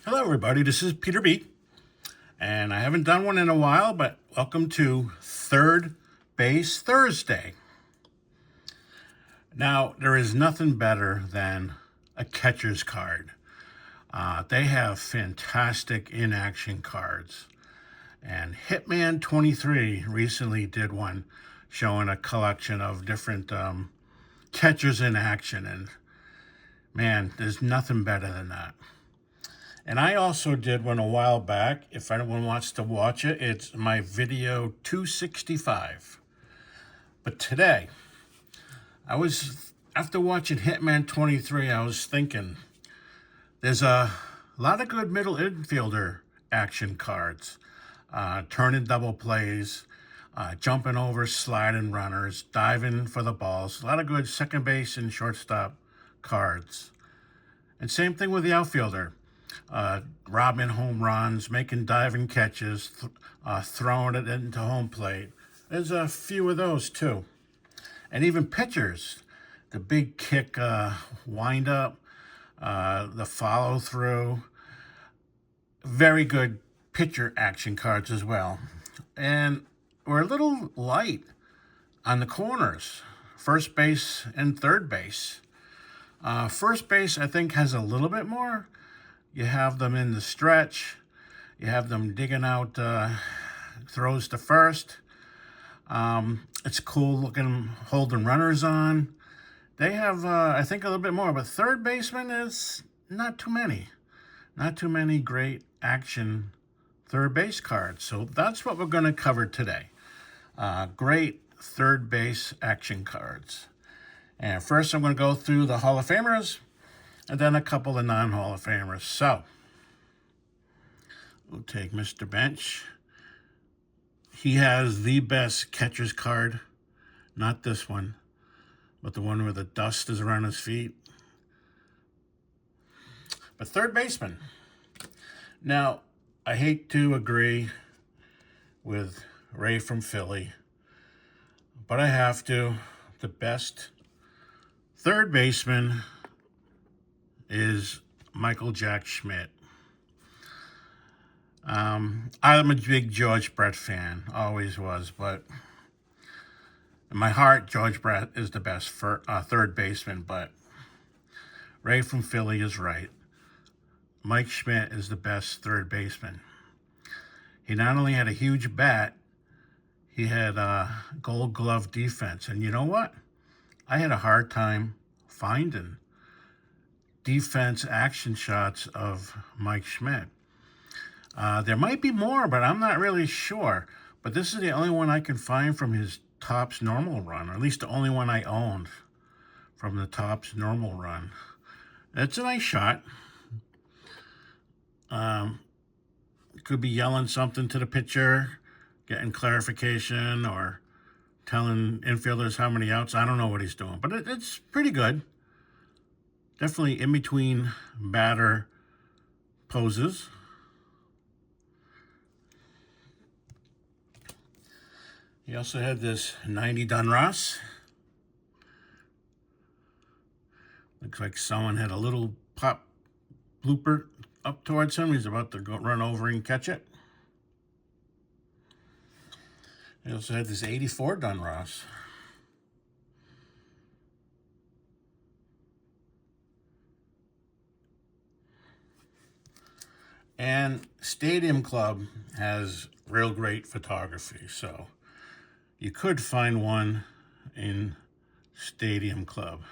Hello, everybody. This is Peter B. And I haven't done one in a while, but welcome to Third Base Thursday. Now, there is nothing better than a catcher's card. They have fantastic in-action cards. And Hitman 23 recently did one showing a collection of different catchers in action. And man, there's nothing better than that. And I also did one a while back. If anyone wants to watch it, it's my video 265. But today, after watching Hitman 23, I was thinking there's a lot of good middle infielder action cards. Turning double plays, jumping over sliding runners, diving for the balls. A lot of good second base and shortstop cards. And same thing with the outfielder. Robbing home runs, making diving catches, throwing it into home plate. There's a few of those too. And even pitchers, the big kick wind up, the follow through. Very good pitcher action cards as well. And we're a little light on the corners, first base and third base. First base, I think, has a little bit more. You have them in the stretch. You have them digging out throws to first. It's cool looking, holding runners on. They have, I think, a little bit more. But third baseman is not too many. Not too many great action third base cards. So that's what we're going to cover today. Great third base action cards. And first I'm going to go through the Hall of Famers, and then a couple of non-Hall of Famers. So, we'll take Mr. Bench. He has the best catcher's card. Not this one, but the one where the dust is around his feet. But third baseman. Now, I hate to agree with Ray from Philly, but I have to. The best third baseman is Michael Jack Schmidt. I'm a big George Brett fan, always was, but in my heart, George Brett is the best for third baseman, but Ray from Philly is right. Mike Schmidt is the best third baseman. He not only had a huge bat, he had a Gold Glove defense. And you know what? I had a hard time finding defense action shots of Mike Schmidt. There might be more, but I'm not really sure. But this is the only one I can find from his Topps normal run, or at least the only one I owned from the Topps normal run. It's a nice shot. Could be yelling something to the pitcher, getting clarification, or telling infielders how many outs. I don't know what he's doing, but it's pretty good. Definitely in between batter poses. He also had this 90 Dunross. Looks like someone had a little pop blooper up towards him. He's about to go run over and catch it. He also had this 84 Dunross. And Stadium Club has real great photography, so you could find one in Stadium Club.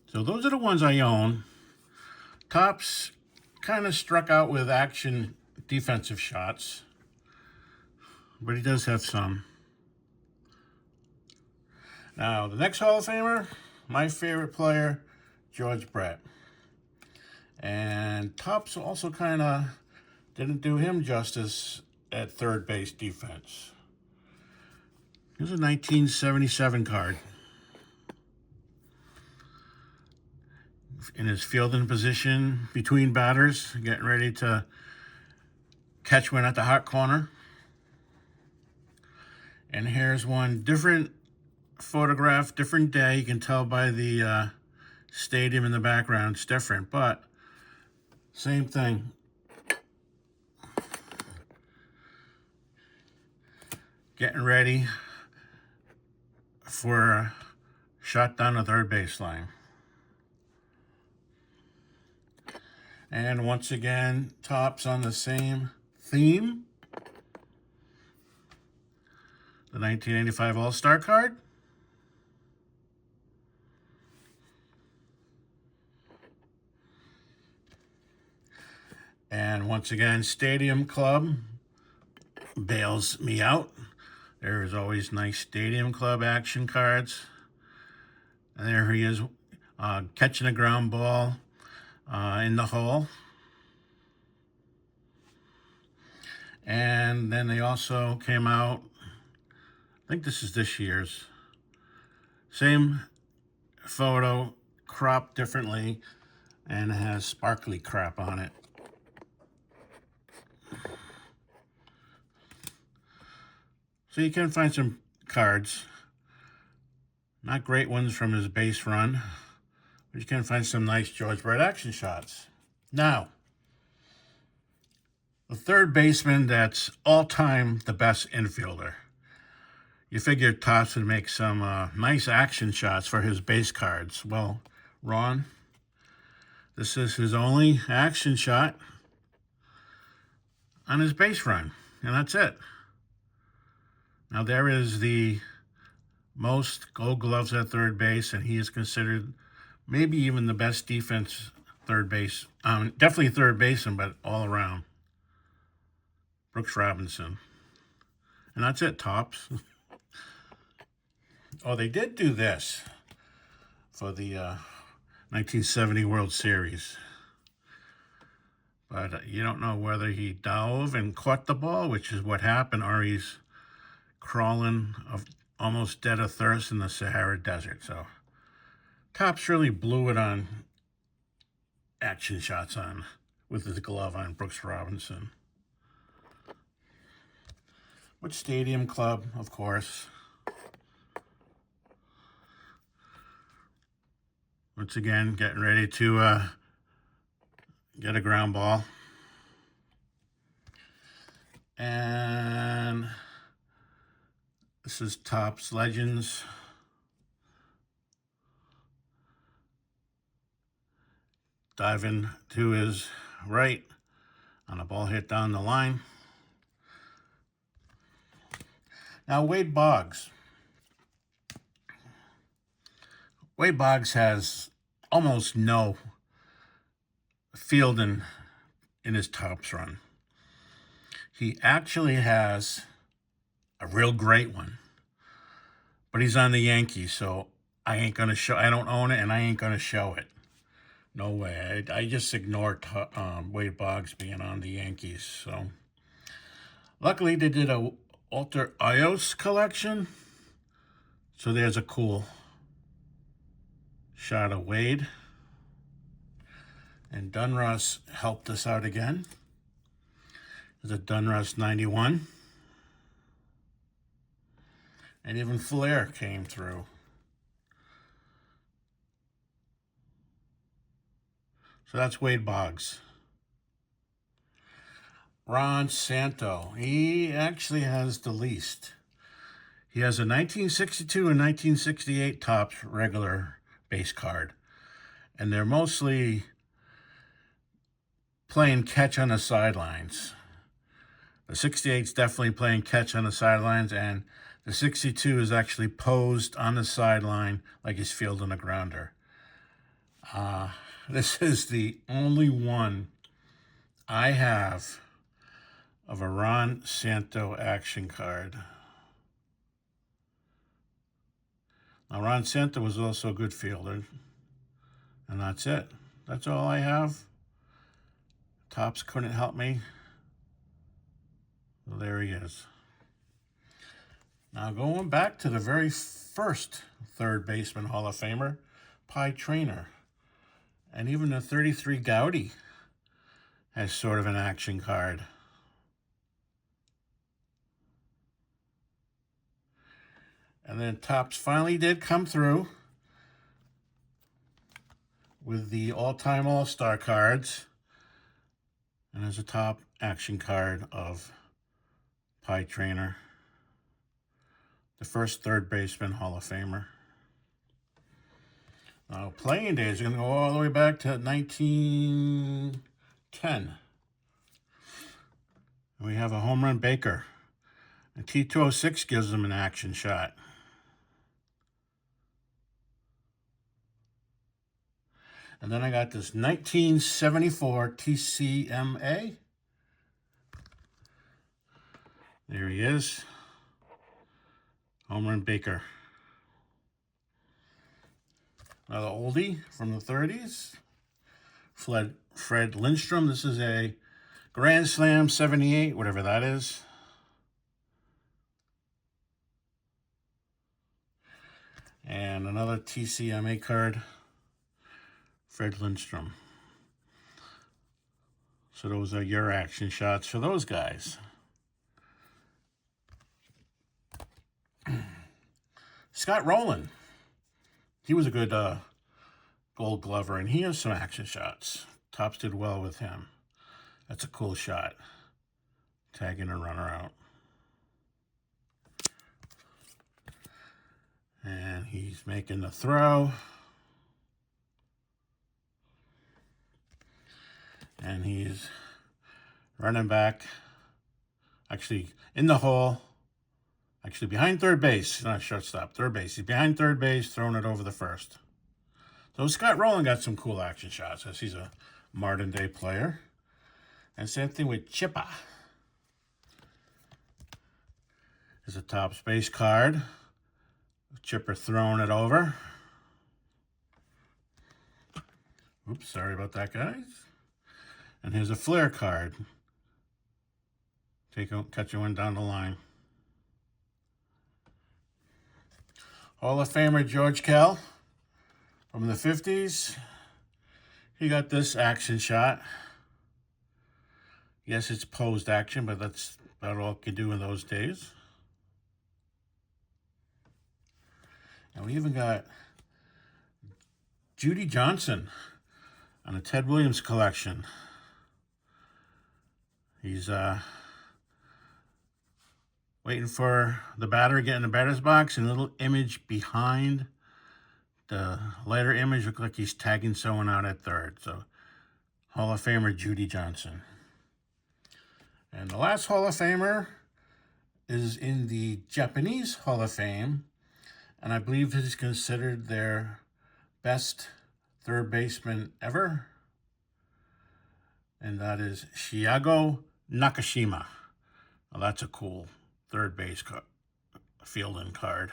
So those are the ones I own. Topps kind of struck out with action defensive shots, but he does have some. Now, the next Hall of Famer, my favorite player, George Brett. And Topps also kind of didn't do him justice at third base defense. Here's a 1977 card. In his fielding position between batters, getting ready to catch one at the hot corner. And here's one different photograph, different day. You can tell by the stadium in the background, it's different, but Same thing. Getting ready for a shot down the third baseline. And once again, Topps on the same theme. The 1985 All-Star card. And once again, Stadium Club bails me out. There's always nice Stadium Club action cards. And there he is, catching a ground ball in the hole. And then they also came out, I think this is this year's, same photo, cropped differently, and it has sparkly crap on it. So you can find some cards, not great ones from his base run, but you can find some nice George Brett action shots. Now, the third baseman that's all-time the best infielder. You figured Topps would make some nice action shots for his base cards. Well, Ron, this is his only action shot on his base run, and that's it. Now, there is the most Gold Gloves at third base, and he is considered maybe even the best defense third base. Definitely third baseman, but all around. Brooks Robinson. And that's it, Topps. Oh, they did do this for the 1970 World Series. But you don't know whether he dove and caught the ball, which is what happened, or he's crawling almost dead of thirst in the Sahara Desert. So Topps really blew it on action shots with his glove on Brooks Robinson. With Stadium Club, of course. Once again, getting ready to get a ground ball. And this is Topps Legends. Diving to his right on a ball hit down the line. Now, Wade Boggs. Wade Boggs has almost no fielding in his Topps run. He actually has a real great one, but he's on the Yankees, so I ain't gonna show. I don't own it, and I ain't gonna show it. No way. I just ignored Wade Boggs being on the Yankees. So luckily, they did a Walter Ayos collection, so there's a cool shot of Wade. And Dunross helped us out again. There's a Dunross 91. And even Flair came through. So that's Wade Boggs. Ron Santo. He actually has the least. He has a 1962 and 1968 Topps regular base card. And they're mostly playing catch on the sidelines. The 68 is definitely playing catch on the sidelines, and the 62 is actually posed on the sideline like he's fielding a grounder. This is the only one I have of a Ron Santo action card. Now, Ron Santo was also a good fielder, and that's it. That's all I have. Topps couldn't help me. Well, there he is. Now, going back to the very first third baseman Hall of Famer, Pie Traynor. And even the 33 Gowdy has sort of an action card. And then Topps finally did come through with the all-time All-Star cards. And there's a top action card of Pie Trainer, the first third baseman Hall of Famer. Now, playing days are going to go all the way back to 1910. We have a home run Baker. And T206 gives him an action shot. And then I got this 1974 TCMA. There he is. Home run Baker. Another oldie from the 30s. Fred Lindstrom. This is a Grand Slam 78, whatever that is. And another TCMA card. Fred Lindstrom. So those are your action shots for those guys. Scott Rowland. He was a good Gold Glover, and he has some action shots. Topps did well with him. That's a cool shot. Tagging a runner out. And he's making the throw. And he's running back. Actually, in the hole. Actually, behind third base. Not shortstop, third base. He's behind third base, throwing it over the first. So Scott Rowland got some cool action shots, as he's a modern day player. And same thing with Chippa. There's a Topps base card. Chipper throwing it over. Oops, sorry about that, guys. And here's a Flair card. Catch one down the line. Hall of Famer George Kell from the 50s. He got this action shot. Yes, it's posed action, but that's about all it could do in those days. And we even got Judy Johnson on a Ted Williams collection. He's waiting for the batter to get in the batter's box, and a little image behind the lighter image looks like he's tagging someone out at third. So, Hall of Famer Judy Johnson. And the last Hall of Famer is in the Japanese Hall of Fame, and I believe he's considered their best third baseman ever, and that is Shigeru Nakashima. Well, that's a cool third base fielding card.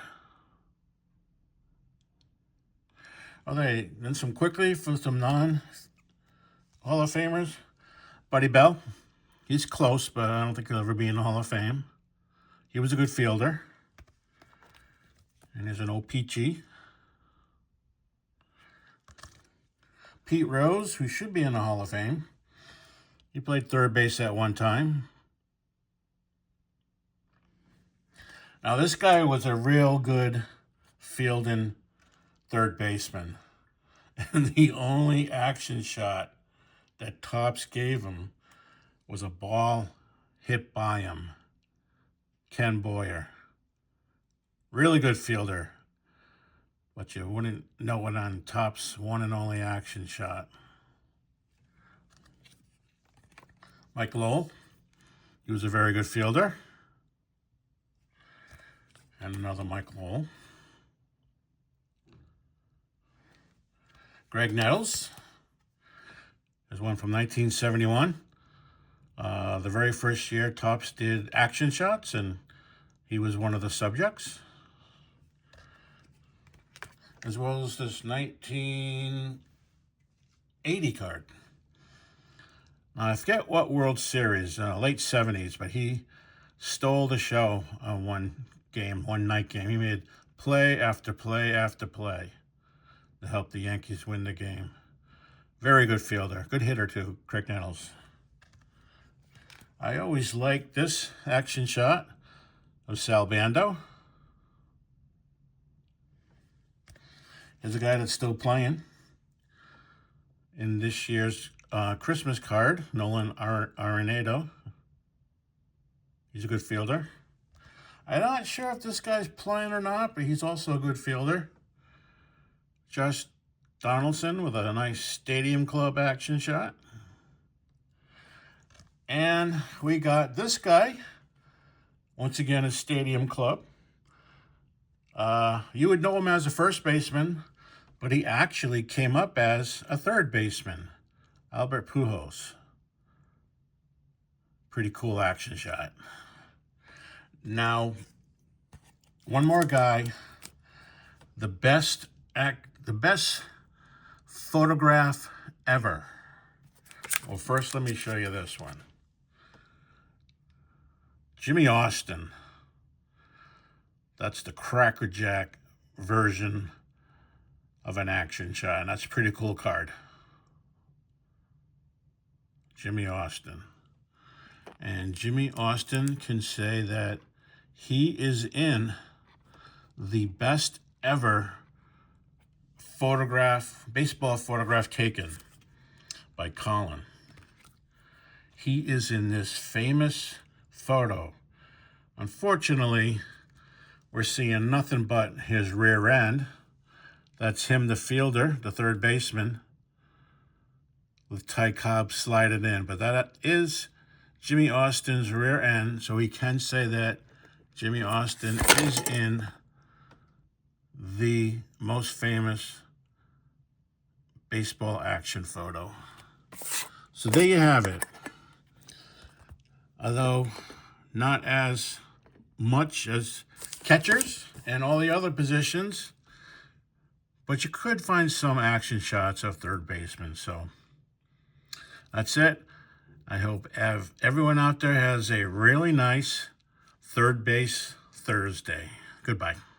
Okay, then some quickly from some non-Hall of Famers. Buddy Bell. He's close, but I don't think he'll ever be in the Hall of Fame. He was a good fielder. And there's an OPG. Pete Rose, who should be in the Hall of Fame. He played third base at one time. Now, this guy was a real good fielding third baseman. And the only action shot that Topps gave him was a ball hit by him. Ken Boyer. Really good fielder. But you wouldn't know it on Topps' one and only action shot. Mike Lowell. He was a very good fielder. And another Mike Lowell. Greg Nettles. There's one from 1971. The very first year Topps did action shots, and he was one of the subjects. As well as this 1980 card. Now, I forget what World Series, late 70s, but he stole the show on one night game. He made play after play after play to help the Yankees win the game. Very good fielder. Good hitter, too, Craig Nettles. I always liked this action shot of Sal Bando. Here's a guy that's still playing in this year's Christmas card, Nolan Arenado. He's a good fielder. I'm not sure if this guy's playing or not, but he's also a good fielder. Josh Donaldson with a nice Stadium Club action shot. And we got this guy, once again, a Stadium Club. You would know him as a first baseman, but he actually came up as a third baseman, Albert Pujols. Pretty cool action shot. Now, one more guy, the best photograph ever. Well, first let me show you this one. Jimmy Austin. That's the crackerjack version of an action shot, and that's a pretty cool card. Jimmy Austin. And Jimmy Austin can say that he is in the best ever baseball photograph taken by Colin. He is in this famous photo. Unfortunately, we're seeing nothing but his rear end. That's him, the fielder, the third baseman, with Ty Cobb sliding in. But that is Jimmy Austin's rear end, so we can say that Jimmy Austin is in the most famous baseball action photo. So there you have it. Although not as much as catchers and all the other positions, but you could find some action shots of third baseman. So that's it. I hope everyone out there has a really nice third base Thursday. Goodbye.